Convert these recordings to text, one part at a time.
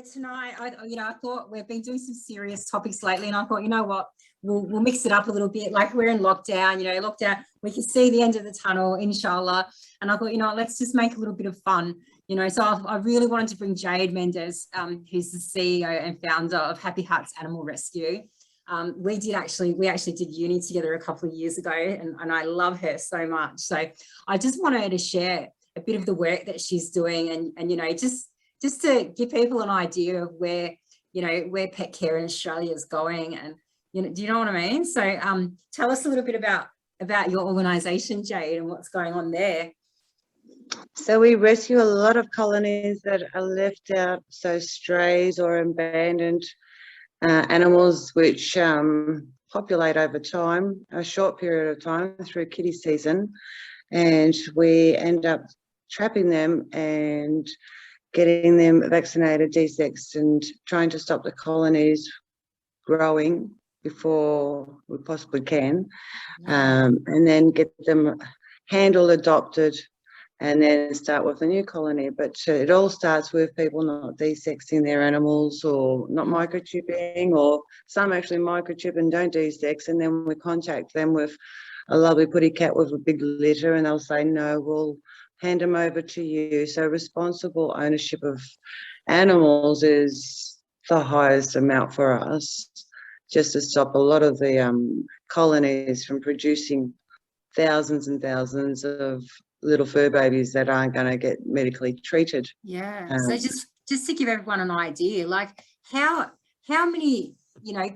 tonight, I thought we've been doing some serious topics lately, and I thought, you know what, we'll mix it up a little bit. Like, we're in lockdown, we can see the end of the tunnel, inshallah. And I thought, let's just make a little bit of fun, So I really wanted to bring Jade Mendez, who's the CEO and founder of Happy Hearts Animal Rescue. We actually did uni together a couple of years ago, and I love her so much. So I just want her to share a bit of the work that she's doing, and just to give people an idea of where pet care in Australia is going, and do you know what I mean? So tell us a little bit about your organisation, Jade, and what's going on there. So we rescue a lot of colonies that are left out, so strays or abandoned animals which populate over time, a short period of time through kitty season, and we end up trapping them and getting them vaccinated, de-sexed, and trying to stop the colonies growing before we possibly can, and then get them handled, adopted, and then start with a new colony. But it all starts with people not de-sexing their animals, or not microchipping, or some actually microchip and don't de-sex, and then we contact them with a lovely putty cat with a big litter, and they'll say, no, we'll hand them over to you. So responsible ownership of animals is the highest amount for us, just to stop a lot of the colonies from producing thousands and thousands of little fur babies that aren't going to get medically treated. Yeah. So just to give everyone an idea, like how many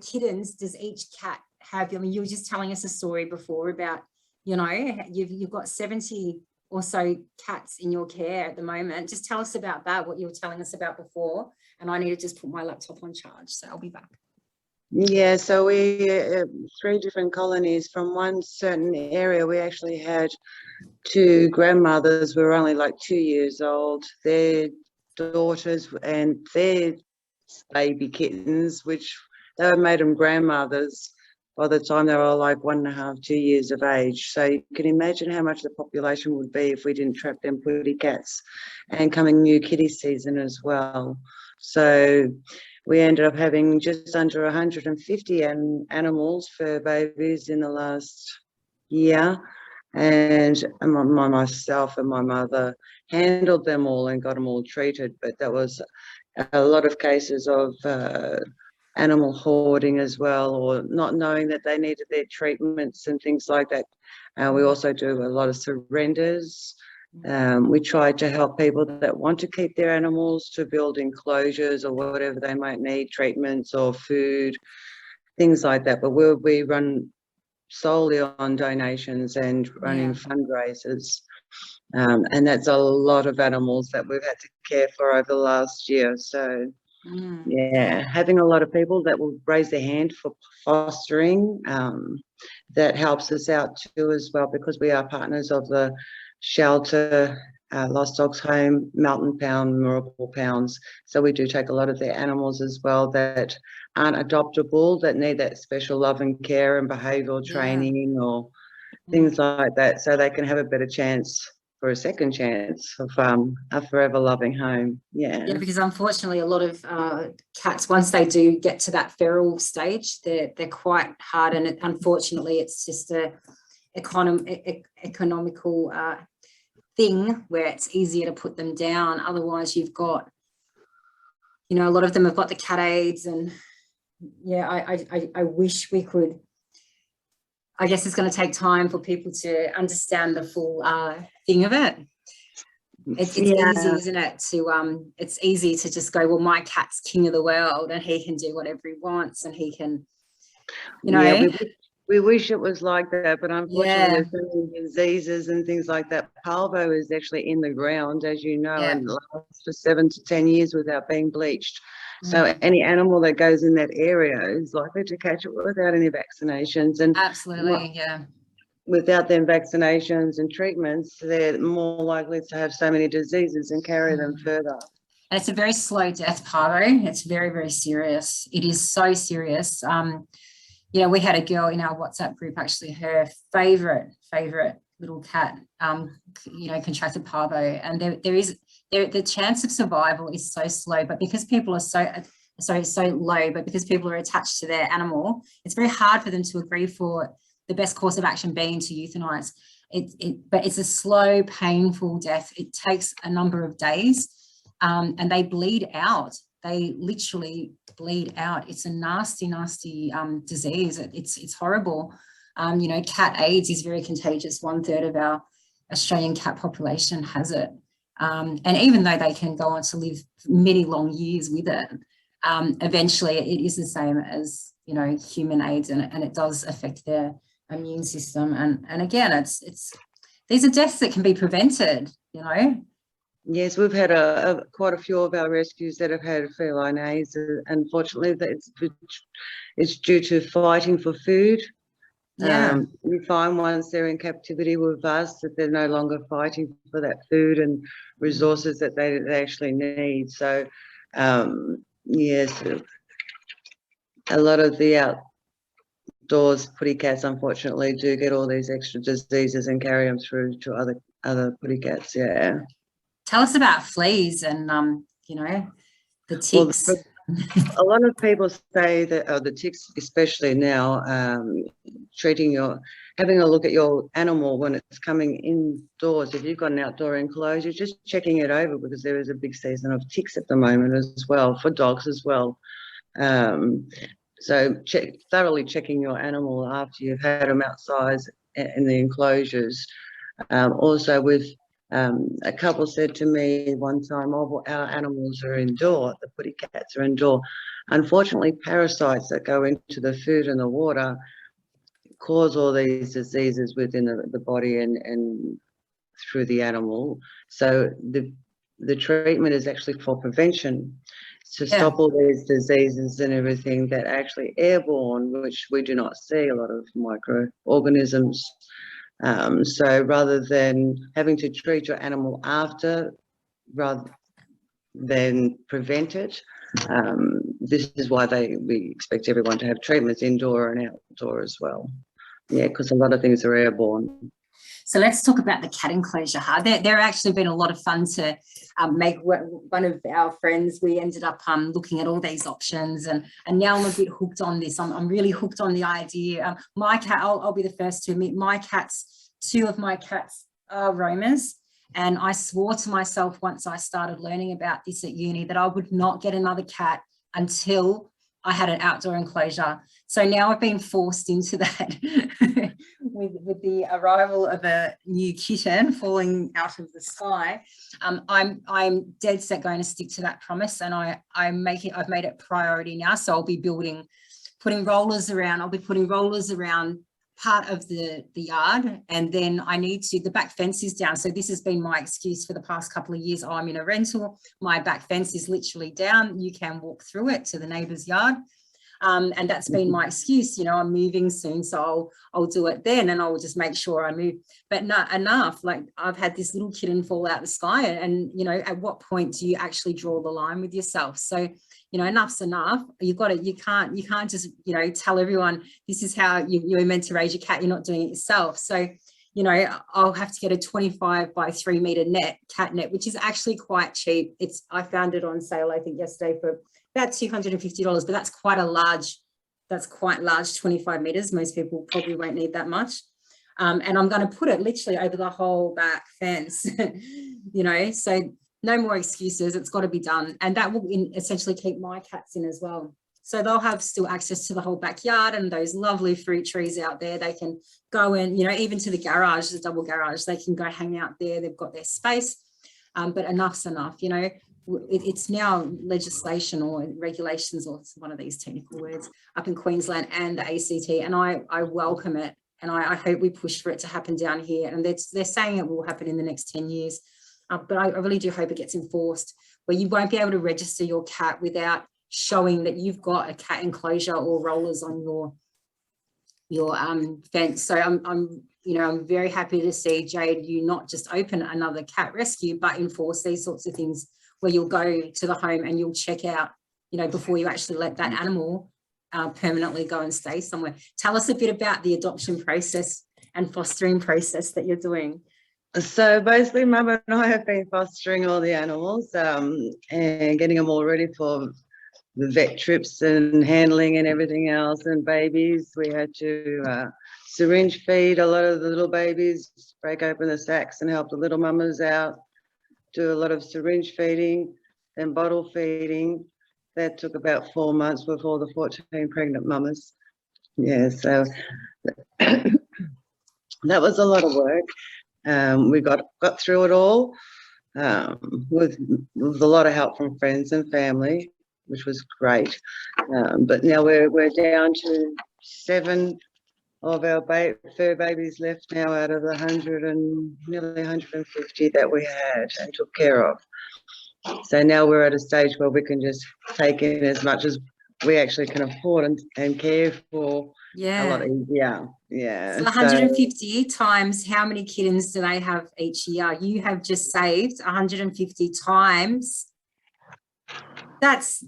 kittens does each cat have? I mean, you were just telling us a story before about you've got 70 or so cats in your care at the moment. Just tell us about that, what you were telling us about before. And I need to just put my laptop on charge, so I'll be back. Yeah, so we 3 different colonies. From one certain area, we actually had 2 grandmothers who were only like 2 years old, their daughters and their baby kittens, which they had made them grandmothers by the time they were like 1.5, 2 years of age. So you can imagine how much the population would be if we didn't trap them putty cats, and coming new kitty season as well. So we ended up having just under 150 animals, fur babies, in the last year. And myself and my mother handled them all and got them all treated. But that was a lot of cases of animal hoarding as well, or not knowing that they needed their treatments and things like that. We also do a lot of surrenders. We try to help people that want to keep their animals to build enclosures or whatever they might need, treatments or food, things like that. But we run solely on donations and running fundraisers. And that's a lot of animals that we've had to care for over the last year. So having a lot of people that will raise their hand for fostering, that helps us out too as well, because we are partners of the shelter, Lost Dogs Home, Mountain Pound, Miracle Pounds. So we do take a lot of their animals as well that aren't adoptable, that need that special love and care and behavioural training or things like that, so they can have a better chance for a second chance of a forever loving home. Yeah, because unfortunately a lot of cats, once they do get to that feral stage, they're quite hard, and unfortunately it's just a economical thing where it's easier to put them down. Otherwise you've got a lot of them have got the cat aids, and I wish we could. I guess it's going to take time for people to understand the full thing of it. It's easy, isn't it? It's easy to just go, well, my cat's king of the world and he can do whatever he wants, and he can, we wish it was like that, but unfortunately there's so many diseases and things like that. Parvo is actually in the ground, as you know, and lasts for 7 to 10 years without being bleached. So any animal that goes in that area is likely to catch it without any vaccinations. And absolutely, without them vaccinations and treatments, they're more likely to have so many diseases and carry them further. And it's a very slow death, Parvo. It's very, very serious. It is so serious. We had a girl in our WhatsApp group, actually, her favourite little cat, you know, contracted parvo, and the chance of survival is so slow, but because people are so low, but because people are attached to their animal, it's very hard for them to agree for the best course of action being to euthanize. But it's a slow, painful death. It takes a number of days, and they bleed out. They literally bleed out. It's a nasty, nasty disease. It's horrible. You know, cat AIDS is very contagious. 1/3 of our Australian cat population has it. And even though they can go on to live many long years with it, eventually it is the same as, you know, human AIDS, and it does affect their immune system. And again, it's these are deaths that can be prevented, you know. Yes, we've had quite a few of our rescues that have had feline AIDS. Unfortunately, it's due to fighting for food. Yeah. We find once they're in captivity with us that they're no longer fighting for that food and resources that they actually need. So, yes, a lot of the outdoors putty cats, unfortunately, do get all these extra diseases and carry them through to other putty cats. Yeah. Tell us about fleas and, you know, the ticks. Well, a lot of people say that the ticks, especially now, having a look at your animal when it's coming indoors. If you've got an outdoor enclosure, just checking it over, because there is a big season of ticks at the moment as well, for dogs as well. So thoroughly checking your animal after you've had them outside in the enclosures. Also with a couple said to me one time, oh, well, our animals are indoor, the putty cats are indoor. Unfortunately, parasites that go into the food and the water cause all these diseases within the body and through the animal. So the treatment is actually for prevention, to stop all these diseases and everything that are actually airborne, which we do not see a lot of microorganisms. So rather than having to treat your animal after, rather than prevent it, this is why we expect everyone to have treatments indoor and outdoor as well. Yeah, because a lot of things are airborne. So let's talk about the cat enclosure. There actually been a lot of fun to make. One of our friends, we ended up looking at all these options, and now I'm a bit hooked on this. I'm really hooked on the idea. My cat, I'll be the first to admit, two of my cats are roamers, and I swore to myself once I started learning about this at uni that I would not get another cat until I had an outdoor enclosure. So now I've been forced into that with the arrival of a new kitten falling out of the sky. I'm dead set going to stick to that promise, and I've made it priority now. So I'll be putting rollers around. I'll be putting rollers around part of the yard, and then the back fence is down. So this has been my excuse for the past couple of years. I'm in a rental, my back fence is literally down, you can walk through it to the neighbor's yard, and that's been my excuse. You know, I'm moving soon, so I'll do it then, and I'll just make sure I move. But not enough. Like, I've had this little kitten fall out of the sky, and you know, at what point do you actually draw the line with yourself? So, you know, enough's enough. You can't just, you know, tell everyone this is how you're meant to raise your cat. You're not doing it yourself. So, you know, I'll have to get a 25 by 3 meter cat net, which is actually quite cheap. I found it on sale, I think yesterday, for about $250, but that's quite large, 25 meters. Most people probably won't need that much. And I'm going to put it literally over the whole back fence, you know, so no more excuses. It's got to be done. And that will essentially keep my cats in as well. So they'll have still access to the whole backyard and those lovely fruit trees out there. They can go in, you know, even to the garage, the double garage, they can go hang out there. They've got their space, but enough's enough. You know, it's now legislation or regulations, or one of these technical words, up in Queensland and the ACT, and I welcome it. And I hope we push for it to happen down here. And they're saying it will happen in the next 10 years. But I really do hope it gets enforced, where you won't be able to register your cat without showing that you've got a cat enclosure or rollers on your fence. So I'm very happy to see, Jade, you not just open another cat rescue, but enforce these sorts of things, where you'll go to the home and you'll check out, you know, before you actually let that animal permanently go and stay somewhere. Tell us a bit about the adoption process and fostering process that you're doing? So basically, Mum and I have been fostering all the animals and getting them all ready for the vet trips and handling and everything else. And babies, we had to syringe feed a lot of the little babies, break open the sacks and help the little mamas out, do a lot of syringe feeding, then bottle feeding. That took about 4 months with all the 14 pregnant mamas. Yeah, so that was a lot of work. We got through it all with a lot of help from friends and family, which was great. But now we're down to 7 of our fur babies left now out of the 100 and nearly 150 that we had and took care of. So now we're at a stage where we can just take in as much as we actually can afford and care for a lot easier. Yeah. So 150 times, how many kittens do they have each year? You have just saved 150 times. That's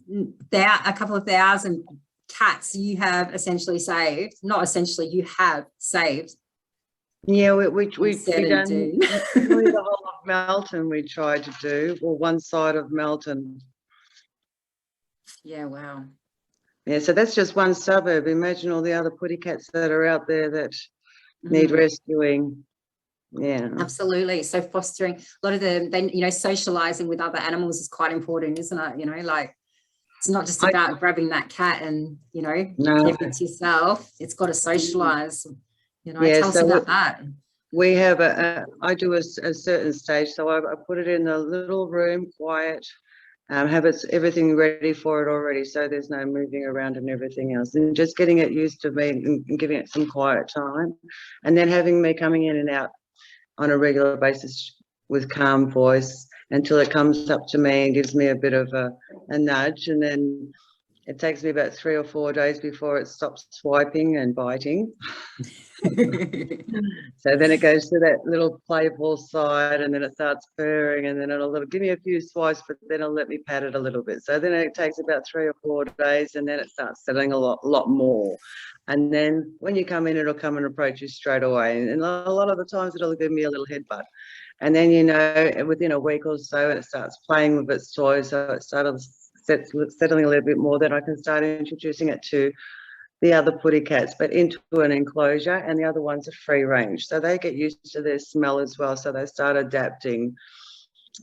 a couple of thousand cats you have essentially saved. Not essentially, you have saved. Yeah, we done the whole of Melton. We tried to do, or one side of Melton. Yeah, wow. Yeah, so that's just one suburb. Imagine all the other putty cats that are out there that need rescuing. Yeah, absolutely. So fostering a lot of them, then, you know, socializing with other animals is quite important, isn't it? You know, like it's not just about grabbing that cat and, you know, giving it to yourself. It's got to socialize. You know, tell us about that. We have I do a certain stage, so I put it in a little room, quiet, have everything ready for it already, so there's no moving around and everything else, and just getting it used to me and giving it some quiet time, and then having me coming in and out on a regular basis with calm voice until it comes up to me and gives me a bit of a nudge, and then it takes me about 3 or 4 days before it stops swiping and biting. So then it goes to that little playful side, and then it starts purring, and then it'll give me a few swipes, but then it'll let me pat it a little bit. So then it takes about 3 or 4 days, and then it starts settling a lot more. And then when you come in, it'll come and approach you straight away. And a lot of the times it'll give me a little headbutt. And then, you know, within a week or so, it starts playing with its toys, so it starts settling a little bit more, then I can start introducing it to the other putty cats, but into an enclosure, and the other ones are free range. So they get used to their smell as well, so they start adapting.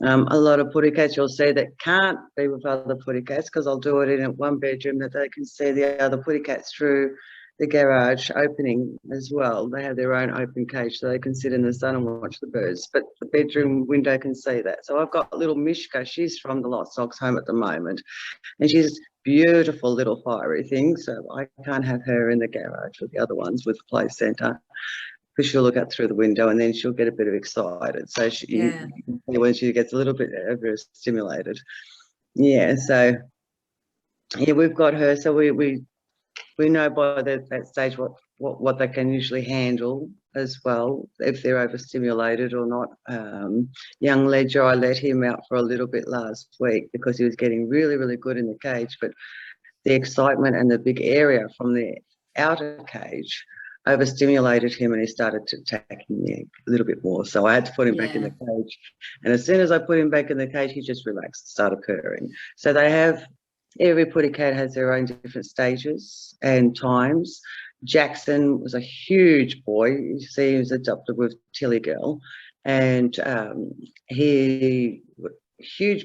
A lot of putty cats you'll see that can't be with other putty cats, because I'll do it in one bedroom that they can see the other putty cats through the garage opening as well. They have their own open cage, so they can sit in the sun and watch the birds, but the bedroom window can see that. So I've got little Mishka, she's from the Lost Dogs home at the moment, and she's beautiful little fiery thing, so I can't have her in the garage with the other ones with the play centre, because she'll look up through the window and then she'll get a bit of excited. So when she gets a little bit overstimulated. Yeah, so yeah, we've got her, so we know by that stage what they can usually handle as well, if they're overstimulated or not. Young Ledger, I let him out for a little bit last week because he was getting really good in the cage, but the excitement and the big area from the outer cage overstimulated him, and he started attacking me a little bit more. So I had to put him back in the cage. And as soon as I put him back in the cage, he just relaxed, started purring. So every putty cat has their own different stages and times. Jackson was a huge boy. You see, he was adopted with Tilly Girl, and huge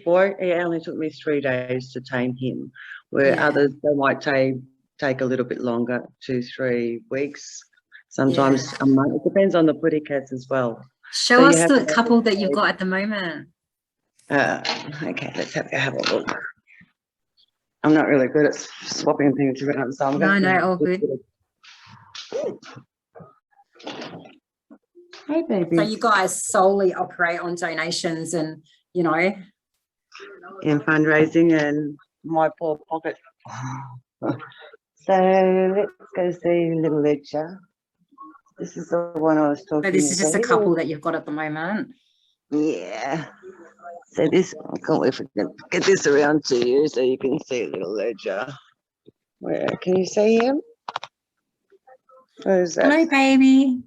boy. It only took me 3 days to tame him, where others, they might take a little bit longer, 2-3 weeks, sometimes a month. It depends on the putty cats as well. Show us the couple that you've got at the moment. Okay, let's have a look. I'm not really good at swapping things around, so I'm going to... No, all good. Hey, baby. So you guys solely operate on donations and, you know... And fundraising and my poor pocket. So let's go see Little Ledger. This is the one I was talking about. So this is just a couple that you've got at the moment? Yeah. So this, I can't wait if I can get this around to you so you can see Little Ledger. Where can you see him? Where's that? Hello, baby.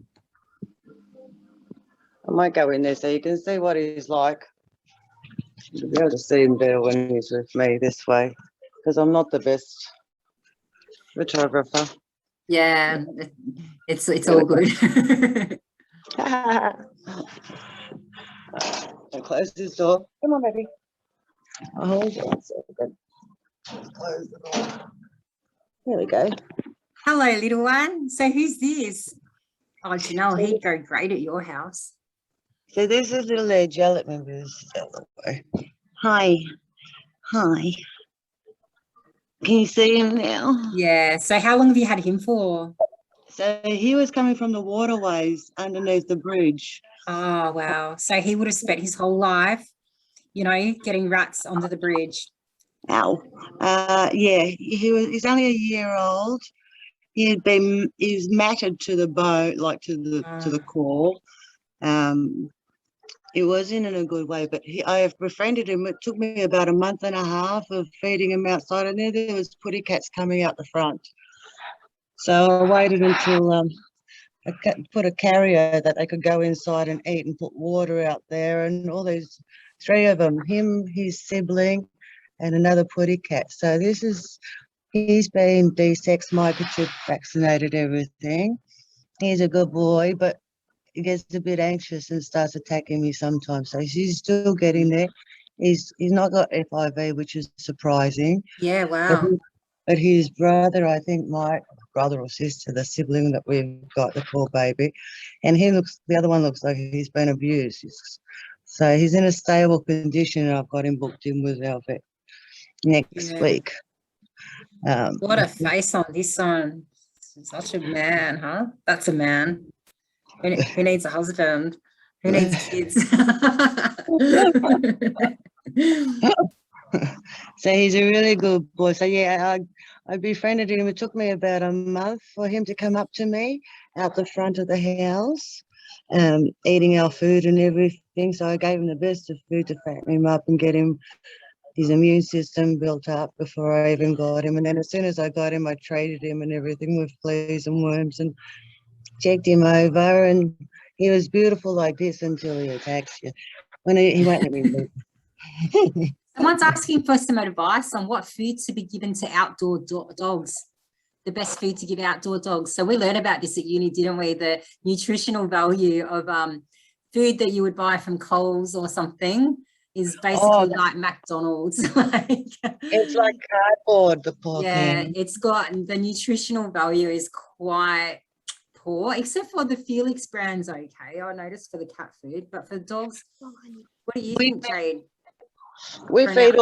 might go in there so you can see what he's like. You'll be able to see him better when he's with me this way, because I'm not the best photographer. Yeah, it's all good. I'll close this door. Come on, baby. I'll hold you one second. Close the door. There we go. Hello, little one. So who's this? Oh, Janelle, he'd go great at your house. So this is little Jade Mendez. Hi. Hi. Can you see him now? Yeah. So how long have you had him for? So he was coming from the waterways underneath the bridge. Oh, wow. So he would have spent his whole life, getting rats under the bridge. Ow. Yeah, he's only a year old. He was matted to the boat, like to the core. It wasn't in a good way, but I have befriended him. It took me about a month and a half of feeding him outside, and there was putty cats coming out the front. So I waited until I put a carrier that they could go inside and eat, and put water out there, and all these 3 of them, him, his sibling, and another putty cat. So he's been de-sexed, microchip, vaccinated, everything. He's a good boy, but he gets a bit anxious and starts attacking me sometimes. So he's still getting there. He's not got FIV, which is surprising. Yeah, wow. But his brother, I think my brother or sister, the sibling that we've got, the poor baby, and the other one looks like he's been abused. So he's in a stable condition, and I've got him booked in with our vet next week. What a face on this one. Such a man, huh? That's a man. Who needs a husband? Who needs kids? So he's a really good boy. So yeah, I befriended him. It took me about a month for him to come up to me out the front of the house, eating our food and everything. So I gave him the best of food to fatten him up and get him his immune system built up before I even got him. And then as soon as I got him, I treated him and everything with fleas and worms and checked him over. And he was beautiful like this until he attacks you. When he won't let me move. Someone's asking for some advice on what food to be given to outdoor dogs. The best food to give outdoor dogs. So we learned about this at uni, didn't we? The nutritional value of food that you would buy from Coles or something is basically like McDonald's. It's like cardboard, the poor thing. It's got, the nutritional value is quite poor, except for the Felix brand's okay, I noticed, for the cat food. But for dogs, what do you think, Jade? We feed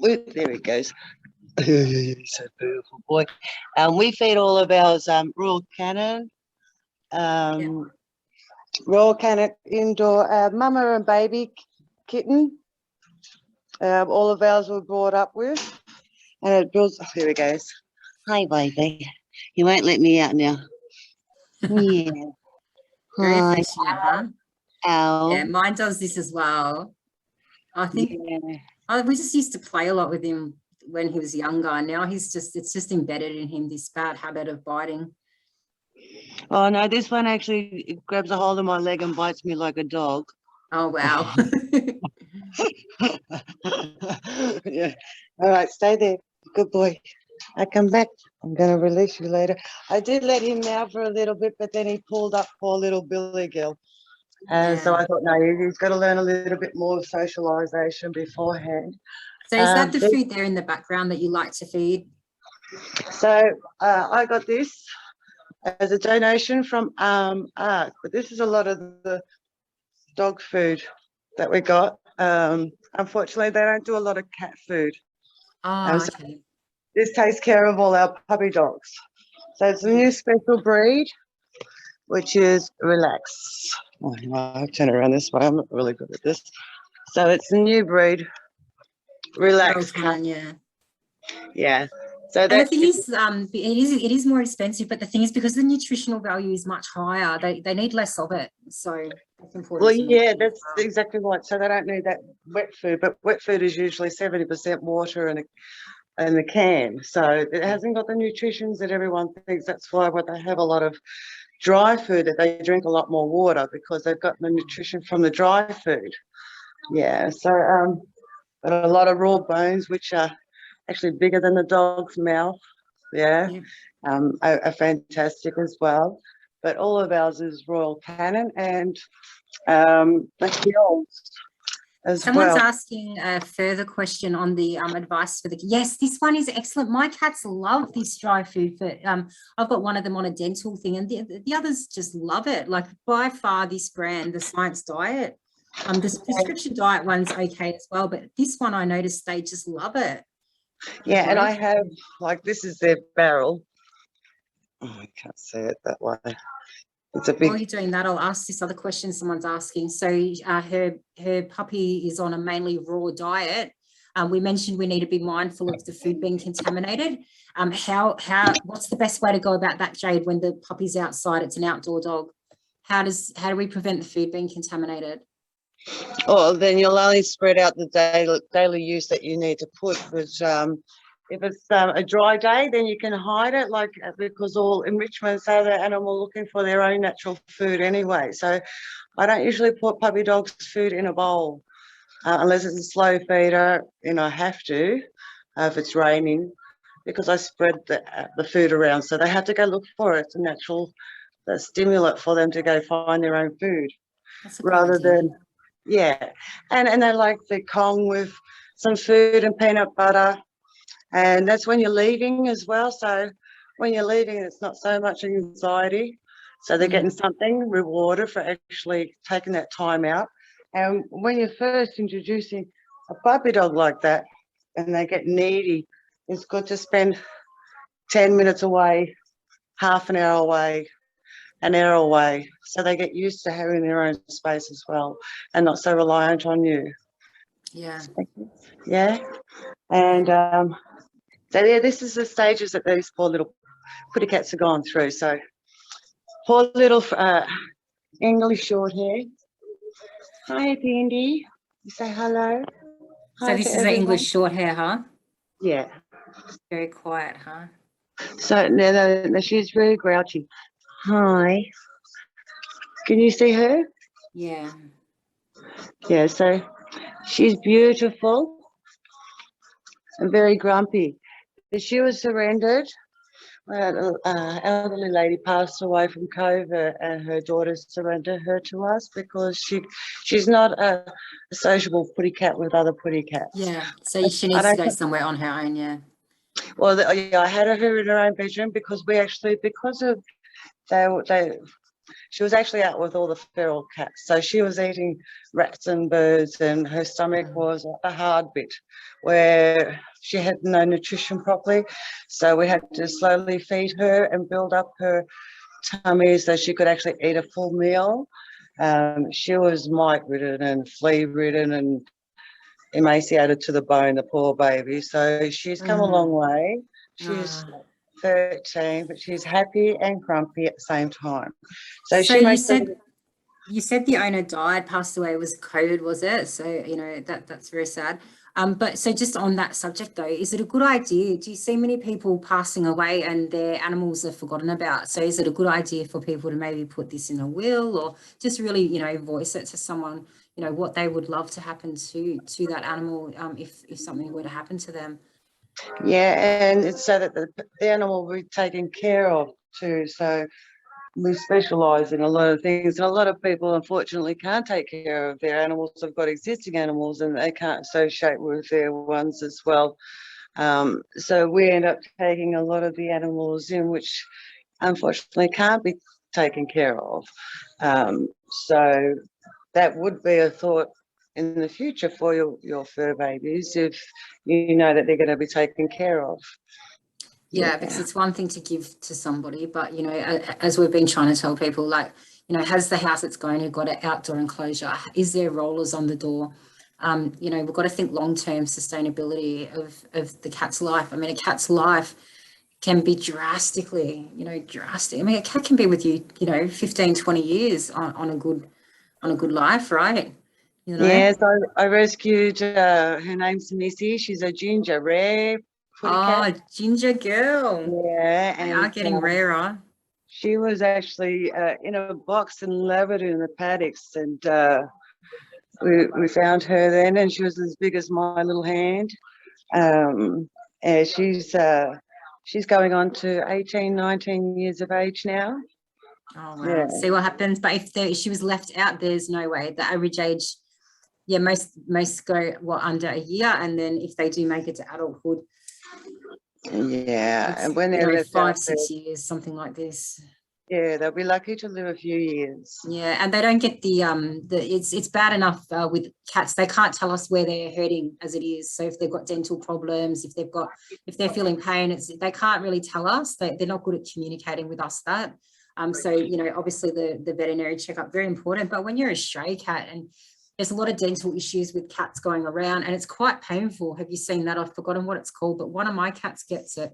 there he goes. He's a beautiful boy. We feed all of ours Royal Canin, Royal Canin indoor mama and baby kitten. All of ours were brought up with, and it builds. Here he goes. Hi, baby. He won't let me out now. Yeah. Very affectionate, huh? Ow. Yeah, mine does this as well. I think we just used to play a lot with him when he was younger, and now it's just embedded in him, this bad habit of biting. Oh no, this one actually grabs a hold of my leg and bites me like a dog. Oh wow. Yeah. All right, stay there. Good boy. I come back. I'm going to release you later. I did let him out for a little bit, but then he pulled up poor little Billy Gill. So I thought, no, he's got to learn a little bit more of socialisation beforehand. So is that the food there in the background that you like to feed? So I got this as a donation from ARC, but this is a lot of the dog food that we got. Unfortunately, they don't do a lot of cat food. Oh, so okay. this takes care of all our puppy dogs. So it's a new special breed, which is Relax. Oh, I'll turn around this way. I'm not really good at this. So it's a new breed, Relax. Yeah. So and the thing is, it is more expensive, but the thing is, because the nutritional value is much higher, they need less of it. So that's important. Well, yeah, that's exactly right. So they don't need that wet food, but wet food is usually 70% water in the can. So it hasn't got the nutritions that everyone thinks. That's why they have a lot of dry food, that they drink a lot more water because they've got the nutrition from the dry food. Yeah, so but a lot of raw bones, which are actually bigger than the dog's mouth. Yeah, Yeah. are fantastic as well. But all of ours is Royal Canin and the Hills as Someone's well. asking a further question on the advice for the, yes, this one is excellent. My cats love this dry food. For I've got one of them on a dental thing, and the others just love it. Like by far, this brand, the Science Diet, the prescription diet one's okay as well, but this one I noticed they just love it. Yeah, and I have, like, this is their barrel. Oh, I can't see it that way. It's a big. While you're doing that, I'll ask this other question someone's asking. So her puppy is on a mainly raw diet. We mentioned we need to be mindful of the food being contaminated. What's the best way to go about that, Jade, when the puppy's outside? It's an outdoor dog. How do we prevent the food being contaminated? Oh, then you'll only spread out the daily use that you need to put. Because if it's a dry day, then you can hide it, like, because all enrichments are the animal looking for their own natural food anyway. So I don't usually put puppy dogs' food in a bowl unless it's a slow feeder. I have to if it's raining, because I spread the food around. So they have to go look for it. It's a natural stimulant for them to go find their own food, rather than. Yeah, and they like the Kong with some food and peanut butter, and that's when you're leaving as well. So when you're leaving, it's not so much anxiety. So they're getting something rewarded for actually taking that time out. And when you're first introducing a puppy dog like that, and they get needy, it's good to spend 10 minutes away, half an hour away, an hour away, so they get used to having their own space as well and not so reliant on you. Yeah. And so yeah, this is the stages that these poor little pretty cats have gone through. So poor little English short hair. Hi, Pindy. You say hello. So this is an English short hair, huh? Yeah. Very quiet, huh? So no, she's very grouchy. Hi. Can you see her? Yeah. Yeah, so she's beautiful and very grumpy. She was surrendered. Elderly lady passed away from COVID, and her daughter surrendered her to us because she's not a sociable putty cat with other putty cats. Yeah, so she needs to go somewhere on her own, yeah. Well, I had her in her own bedroom because she was actually out with all the feral cats. So she was eating rats and birds, and her stomach was a hard bit where she had no nutrition properly. So we had to slowly feed her and build up her tummy so she could actually eat a full meal. She was mite-ridden and flea-ridden and emaciated to the bone, the poor baby. So she's come a long way. She's 13, but she's happy and grumpy at the same time. So you said the owner died, passed away, was COVID, was it? So that's very sad. But so just on that subject though, is it a good idea? Do you see many people passing away and their animals are forgotten about? So is it a good idea for people to maybe put this in a will, or just really voice it to someone, what they would love to happen to that animal if something were to happen to them? Yeah, and it's so that the animal will be taken care of too. So we specialise in a lot of things, and a lot of people unfortunately can't take care of their animals. They've got existing animals and they can't associate with their ones as well. So we end up taking a lot of the animals in which unfortunately can't be taken care of. So that would be a thought in the future for your fur babies, if you know that they're going to be taken care of. Yeah, because it's one thing to give to somebody, but as we've been trying to tell people, like, has the house it's going to got an outdoor enclosure? Is there rollers on the door? We've got to think long-term sustainability of the cat's life. I mean, a cat's life can be drastic. I mean, a cat can be with you, 15, 20 years on a good life, right? Yes, I rescued, her name's Missy. She's a ginger, rare putty cat. Oh, ginger girl. Yeah. They are getting rarer. She was actually in a box in Labrador in the paddocks, and we found her then, and she was as big as my little hand. And she's going on to 18, 19 years of age now. Oh, wow. Yeah. See what happens. But if she was left out, there's no way. The average age, yeah, most go, under a year. And then if they do make it to adulthood, yeah, and when they're left 5, out 6 years, something like this. yeah, they'll be lucky to live a few years. Yeah, and they don't get the it's bad enough with cats. They can't tell us where they're hurting as it is. So if they've got dental problems, if they're feeling pain, they can't really tell us. They're not good at communicating with us that. So obviously the veterinary checkup, very important. But when you're a stray cat, and there's a lot of dental issues with cats going around, and it's quite painful. Have you seen that? I've forgotten what it's called, but one of my cats gets it.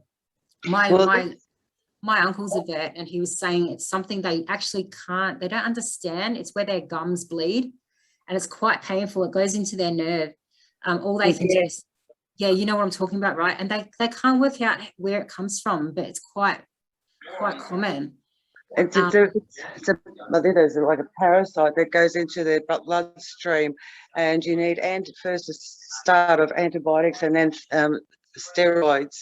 My uncle's a vet, and he was saying it's something they actually they don't understand. It's where their gums bleed, and it's quite painful. It goes into their nerve. All they can do is, yeah, you know what I'm talking about, right? And they can't work out where it comes from, but it's quite common. I think there's like a parasite that goes into their bloodstream, and you need first a start of antibiotics and then steroids,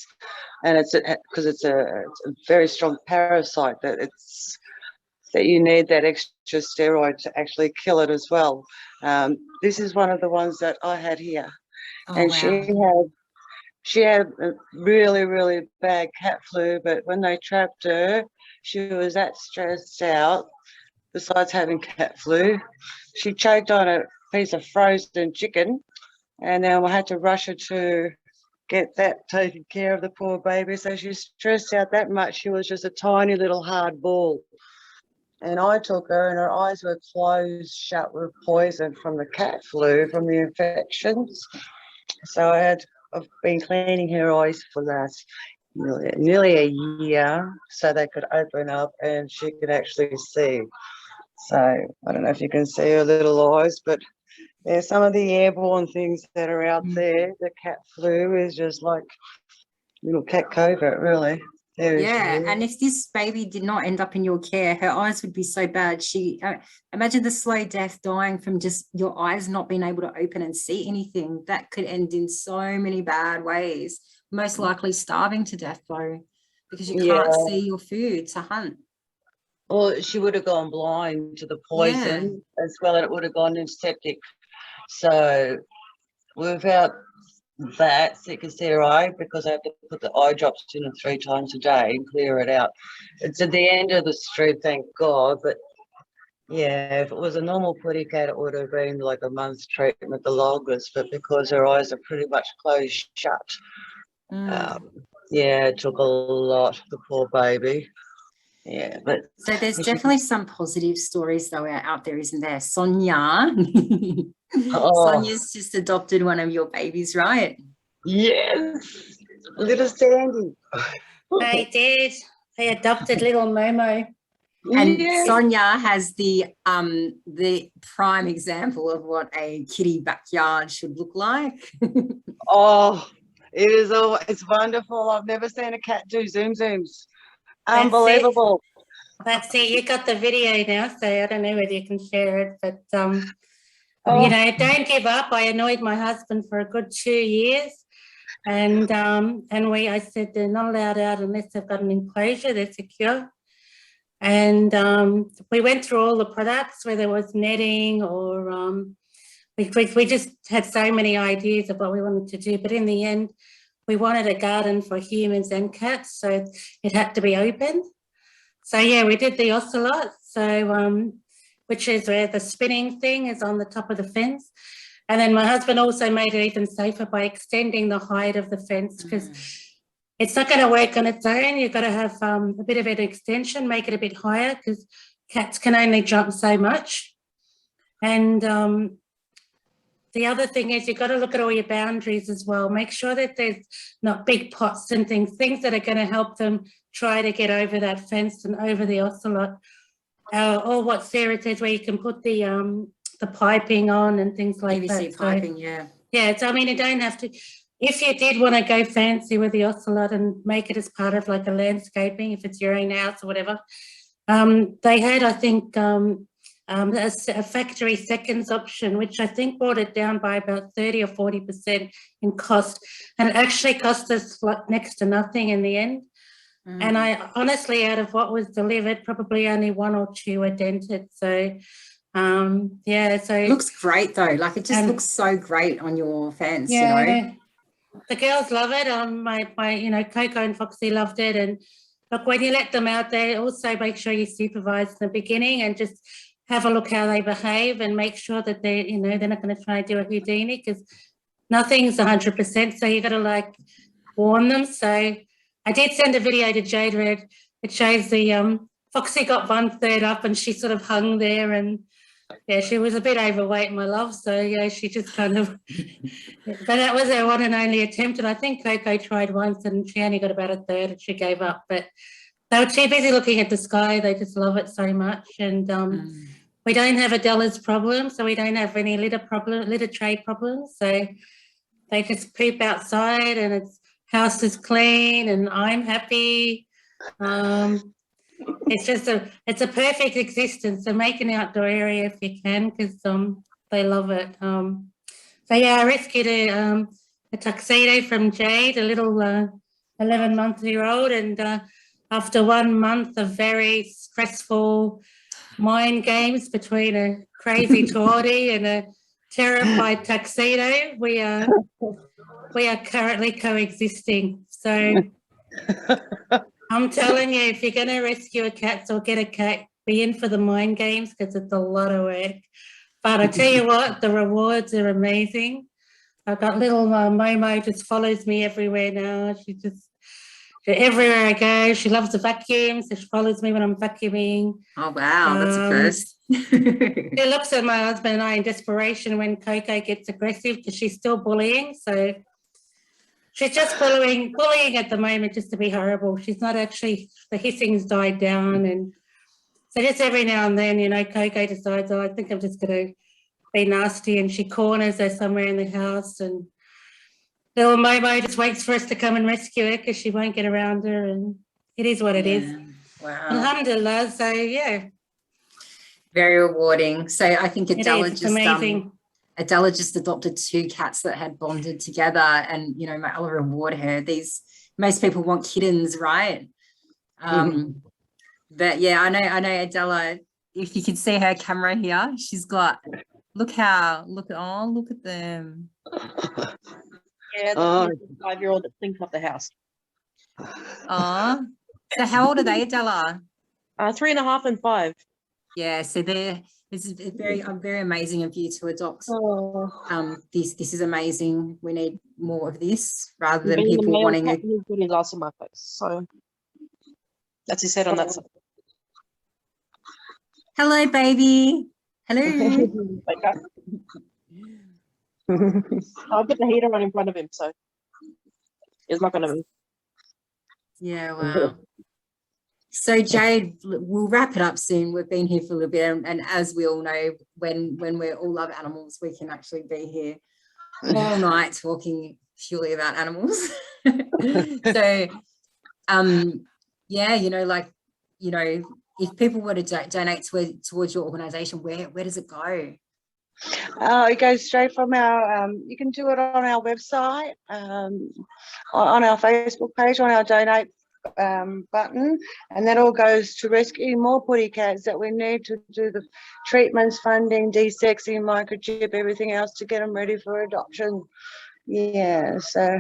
and it's because it's a very strong parasite that you need that extra steroid to actually kill it as well. This is one of the ones that I had here, and wow. She had a really, really bad cat flu, but when they trapped her, she was that stressed out. Besides having cat flu, she choked on a piece of frozen chicken, and then I had to rush her to get that taken care of, the poor baby. So she stressed out that much. She was just a tiny little hard ball. And I took her, and her eyes were closed shut with poison from the cat flu, from the infections. So I've been cleaning her eyes for the last nearly a year, so they could open up and she could actually see. So I don't know if you can see her little eyes, but there's some of the airborne things that are out there. The cat flu is just like little cat covert, really. Yeah, and if this baby did not end up in your care, her eyes would be so bad. Imagine the slow death, dying from just your eyes not being able to open and see anything. That could end in so many bad ways. Most likely starving to death, though, because you can't see your food to hunt. Well, she would have gone blind to the poison as well, and it would have gone into septic. So without that, so you can see her eye, because I have to put the eye drops in 3 times a day and clear it out. It's at the end of the street, thank God. But yeah, if it was a normal putty cat, it would have been like a month's treatment at the longest. But because her eyes are pretty much closed shut, it took a lot, the poor baby. Yeah, but so there's definitely some positive stories though out there, isn't there? Sonia. Sonia's just adopted one of your babies, right? Yes, little Sandy. They did. They adopted little Momo. And Sonia has the prime example of what a kitty backyard should look like. Oh, it's wonderful. I've never seen a cat do zooms. Unbelievable. That's it. You got the video now, so I don't know whether you can share it, but don't give up. I annoyed my husband for a good 2 years, and I said they're not allowed out unless they've got an enclosure, they're secure. And we went through all the products, whether it was netting or we just had so many ideas of what we wanted to do, but in the end we wanted a garden for humans and cats, so it had to be open. So yeah, we did the ocelot, so which is where the spinning thing is on the top of the fence. And then my husband also made it even safer by extending the height of the fence, because it's not going to work on its own. You've got to have a bit of an extension, make it a bit higher, because cats can only jump so much. And the other thing is you've got to look at all your boundaries as well. Make sure that there's not big pots and things that are going to help them try to get over that fence and over the ocelot. Or what Sarah says, where you can put the piping on and things like that. PVC piping, yeah. Yeah, so I mean, you don't have to. If you did want to go fancy with the ocelot and make it as part of like a landscaping, if it's your own house or whatever, They had, I think, a factory seconds option, which I think brought it down by about 30 or 40% in cost. And it actually cost us like next to nothing in the end. And I honestly, out of what was delivered, probably only 1 or 2 were dented. So, yeah, so. It looks great though. Like it just looks so great on your fence, yeah, you know. The girls love it. My Coco and Foxy loved it. And look, when you let them out there, also make sure you supervise in the beginning and just have a look how they behave and make sure that they're not going to try and do a Houdini, because nothing's 100%. So you got to like warn them. So I did send a video to Jade where it shows the Foxy got 1/3 up and she sort of hung there, and yeah, she was a bit overweight, my love. So yeah, she just kind of, but that was her one and only attempt. And I think Coco tried once and she only got about 1/3 and she gave up. But they were too busy looking at the sky. They just love it so much. And we don't have Adela's problem, so we don't have any litter tray problems. So they just poop outside and its house is clean and I'm happy. It's a perfect existence. So make an outdoor area if you can, because they love it. So yeah, I rescued a tuxedo from Jade, a little 11-month-old, and after 1 month of very stressful mind games between a crazy Geordie and a terrified tuxedo, we are currently coexisting. So I'm telling you, if you're going to rescue a cat or get a cat, be in for the mind games, because it's a lot of work. But I tell you what, the rewards are amazing. I've got little Momo just follows me everywhere now. Everywhere I go, she loves the vacuum, so she follows me when I'm vacuuming. Oh, wow, that's a first. She looks at my husband and I in desperation when Coco gets aggressive, because she's still bullying. So she's just bullying at the moment just to be horrible. She's not actually, the hissing's died down. And so just every now and then, Coco decides, I think I'm just going to be nasty, and she corners her somewhere in the house, and little Momo just waits for us to come and rescue her because she won't get around her, and it is what it is. Wow. Alhamdulillah, so yeah. Very rewarding. So I think Adela amazing. Just adopted 2 cats that had bonded together, and I'll reward her. Most people want kittens, right? But yeah, I know Adela, if you can see her camera here, she's got, look at them. Yeah, the 5-year-old that cleans up the house. Oh, so how old are they, Adela? 3.5 and 5. Yeah, so this is very amazing of you to adopt. This is amazing. We need more of this rather than people wanting it. He's got his ass in my face, so that's his head on that side. Hello, baby. Hello. I'll put the heater on in front of him, so it's not going to move. Yeah, wow. So Jade, we'll wrap it up soon. We've been here for a little bit, and as we all know, when we all love animals, we can actually be here all night talking purely about animals. So, yeah, if people were to donate towards your organisation, where does it go? It goes straight from our, you can do it on our website, on our Facebook page, on our donate button, and that all goes to rescuing more putty cats that we need to do the treatments, funding, desexing, microchip, everything else to get them ready for adoption. Yeah, so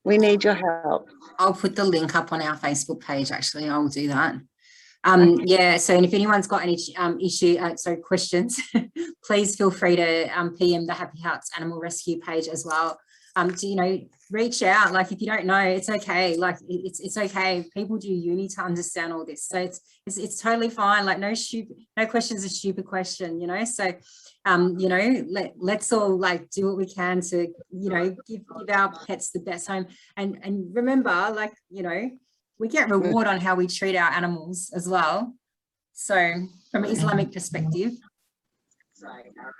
we need your help. I'll put the link up on our Facebook page, actually. I'll do that. Yeah, so and if anyone's got any questions, please feel free to PM the Happy Hearts Animal Rescue page as well. To reach out. Like, if you don't know, it's okay. Like, it's okay. People do uni to understand all this, so it's totally fine. Like, no question is a stupid question, So let's all like do what we can to give our pets the best home, and remember, like, we get reward on how we treat our animals as well. So from an Islamic perspective,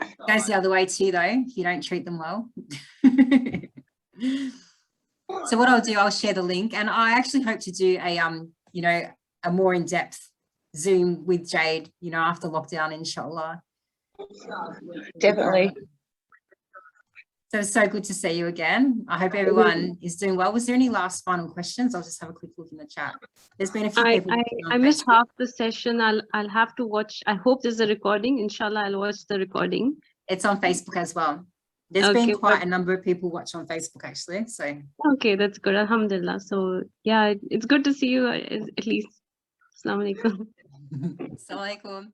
it goes the other way too, though, if you don't treat them well. So what I'll do, I'll share the link, and I actually hope to do a more in-depth Zoom with Jade, you know, after lockdown, inshallah. Definitely. So it's so good to see you again. I hope everyone is doing well. Was there any last final questions? I'll just have a quick look in the chat. There's been a few people. I missed half the session. I'll have to watch. I hope there's a recording. Inshallah, I'll watch the recording. It's on Facebook as well. There's been quite a number of people watch on Facebook actually. So okay, that's good. Alhamdulillah. So yeah, it's good to see you at least. Assalamu alaikum. Assalamu alaikum.